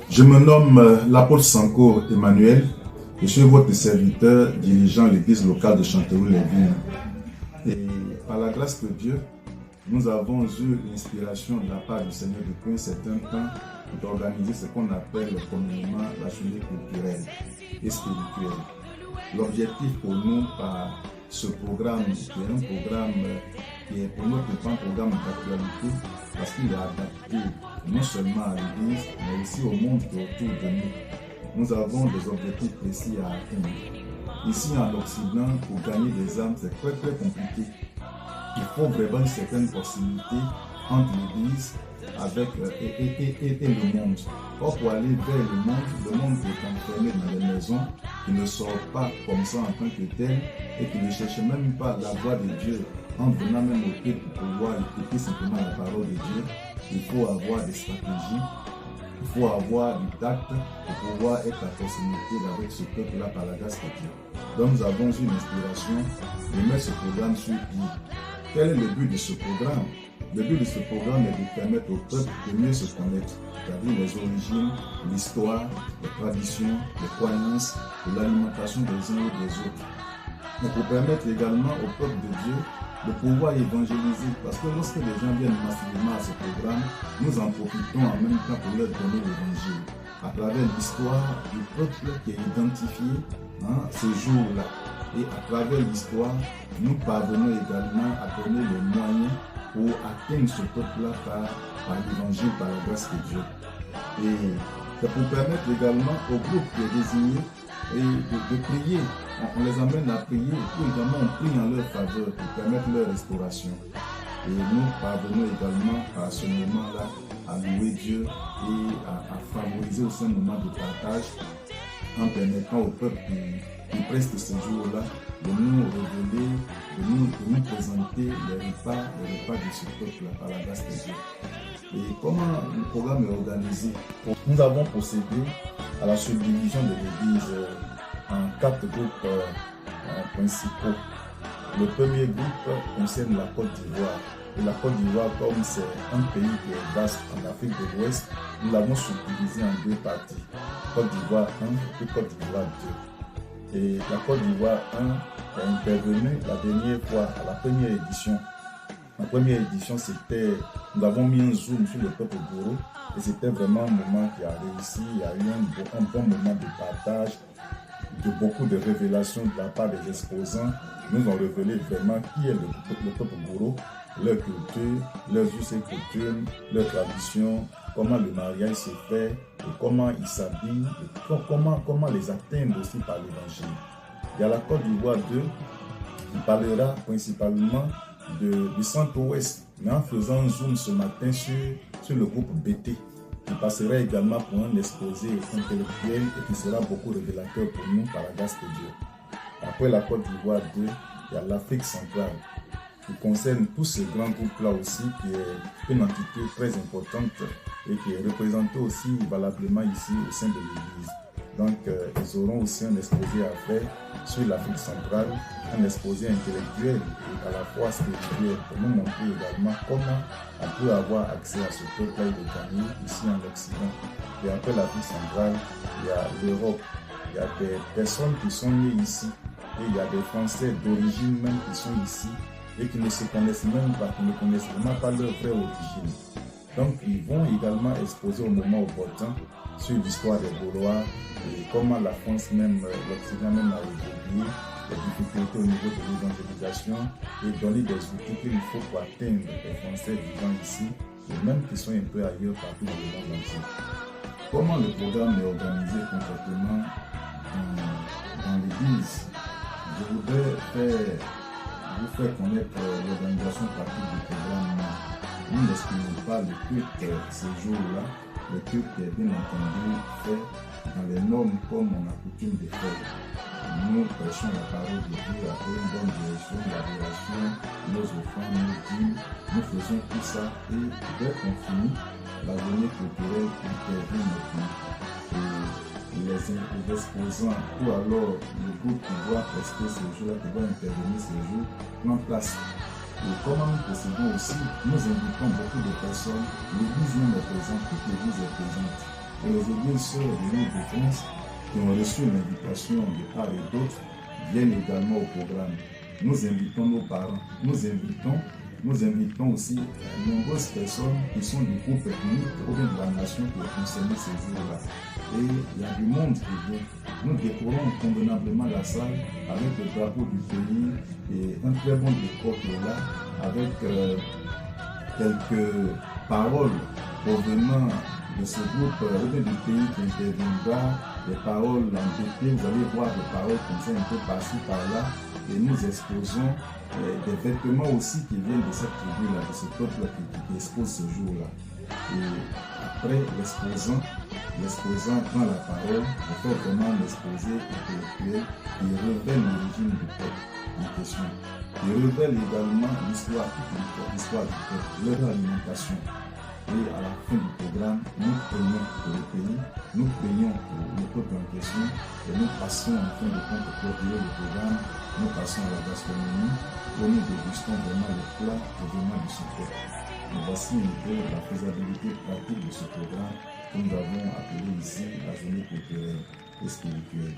Je me nomme l'apôtre Sanko Emmanuel. Je suis votre serviteur dirigeant l'église locale de Chanteloup-les-Vignes. Et par la grâce de Dieu, nous avons eu l'inspiration de la part du Seigneur depuis un certain temps d'organiser ce qu'on appelle communément la journée culturelle et spirituelle. L'objectif pour nous par ce programme, qui est un programme qui est pour notre temps programme d'actualité, parce qu'il est adapté non seulement à l'église, mais aussi au monde qui est autour de nous. Nous avons des objectifs précis à atteindre. Ici en Occident, pour gagner des âmes, c'est très compliqué. Il faut vraiment une certaine proximité entre l'église et le monde. Or, pour aller vers le monde est enfermé dans les maisons, qui ne sort pas comme ça en tant que tel et qui ne cherche même pas la voix de Dieu en venant même au peuple pour pouvoir écouter simplement la parole de Dieu. Il faut avoir des stratégies, il faut avoir du tact pour pouvoir être à proximité avec ce peuple-là par la grâce de Dieu. Donc nous avons eu l'inspiration de mettre ce programme sur pied. Quel est le but de ce programme? Le but de ce programme est de permettre au peuple de mieux se connaître, c'est-à-dire les origines, l'histoire, les traditions, les croyances, et l'alimentation des uns et des autres. Mais pour permettre également au peuple de Dieu de pouvoir évangéliser, parce que lorsque les gens viennent massivement à ce programme, nous en profitons en même temps pour leur donner l'évangile, à travers l'histoire du peuple qui est identifié ce jour-là. Et à travers l'histoire, nous parvenons également à donner les moyens pour atteindre ce peuple-là par l'évangile, par la grâce de Dieu. Et c'est pour permettre également au groupe qui est désigné de prier. On les amène à prier, et puis également on prie en leur faveur pour permettre leur restauration. Et nous parvenons également à ce moment-là à louer Dieu et à favoriser aussi un moment de partage en permettant au peuple qui preste ce jour-là de nous révéler, de nous présenter les repas de ce peuple-là par la grâce de Dieu. Et comment le programme est organisé? Nous avons procédé à la subdivision de l'église en 4 groupes principaux. Le premier groupe concerne la Côte d'Ivoire. Et la Côte d'Ivoire, comme c'est un pays qui est vaste en Afrique de l'Ouest, nous l'avons subdivisé en 2 parties. Côte d'Ivoire 1 et Côte d'Ivoire 2. Et la Côte d'Ivoire 1 est intervenue la dernière fois à la première édition. La première édition, nous avons mis un zoom sur le peuple Goro et c'était vraiment un moment qui a réussi. Il y a eu un bon moment de partage, de beaucoup de révélations de la part des exposants. Nous ont révélé vraiment qui est le peuple Goro, leur culture, leurs us et coutumes, leurs traditions, comment le mariage se fait, et comment ils s'habillent, et comment les atteindre aussi par l'évangile. Il y a la Côte d'Ivoire 2, qui parlera principalement du centre-ouest, mais en faisant un zoom ce matin sur le groupe BT, qui passera également pour un exposé intellectuel et qui sera beaucoup révélateur pour nous par la grâce de Dieu. Après la Côte d'Ivoire 2, il y a l'Afrique centrale, qui concerne tous ces grands groupes-là aussi, qui est une entité très importante et qui est représentée aussi valablement ici au sein de l'Église. Donc, ils auront aussi un exposé à faire sur l'Afrique centrale, un exposé intellectuel et à la fois spirituel pour nous montrer également comment on peut avoir accès à ce peuple de gagner ici en Occident. Et après l'Afrique centrale, il y a l'Europe, il y a des personnes qui sont nées ici et il y a des Français d'origine même qui sont ici et qui ne se connaissent même pas, qui ne connaissent vraiment pas leur vraie origine. Donc, ils vont également exposer au moment opportun sur l'histoire des Gaulois et comment la France même, l'Occident même a évolué, les difficultés au niveau de l'évangélisation et donner des outils qu'il faut pour atteindre les Français vivant ici et même qui sont un peu ailleurs partout dans le monde entier. Comment le programme est organisé concrètement dans l'église? Je voudrais vous faire connaître l'organisation pratique du programme. Nous n'excluons pas le culte ce jour-là. Le culte est bien entendu fait dans les normes comme on a coutume de faire. Nous prêchons la parole de Dieu après une bonne direction, l'adoration, nos offrandes, nos dîmes. Nous faisons tout ça et dès qu'on finit, la journée culturelle intervient maintenant. Et les exposants ou alors le groupe qui doit prester ce jour-là, qui doit intervenir ce jour, prend place. Et comment nous procédons aussi, nous invitons beaucoup de personnes, l'église même est présente, toute l'église est présente. Et les églises sœurs de l'île de France qui ont reçu l'invitation de part et d'autre viennent également au programme. Nous invitons nos parents, nous invitons aussi de nombreuses personnes qui sont du groupe ethnique ou bien de la nation qui est concernée ces jours-là. Et il y a du monde qui vient. Nous décorons convenablement la salle avec le drapeau du pays et un très bon décor qui est là avec quelques paroles provenant de ce groupe ou bien du pays qui interviendra, des paroles entêtées. Vous allez voir des paroles comme ça un peu par-ci par-là. Et nous exposons des vêtements aussi qui viennent de cette tribu-là, de ce peuple qui expose ce jour-là. Et après l'exposant prend la parole pour faire vraiment l'exposé intellectuel qui révèle l'origine du peuple en question. Il révèle également l'histoire, toute l'histoire du peuple, leur alimentation. Et à la fin du programme, nous prions pour le pays, nous prions pour le peuple en question et nous passons en fin de compte pour clôturer le programme, nous passons à la gastronomie où nous dégustons vraiment le plat provenant de ce peuple. Et voici un peu la faisabilité pratique de ce programme que nous avons appelé ici la journée culturelle et spirituelle.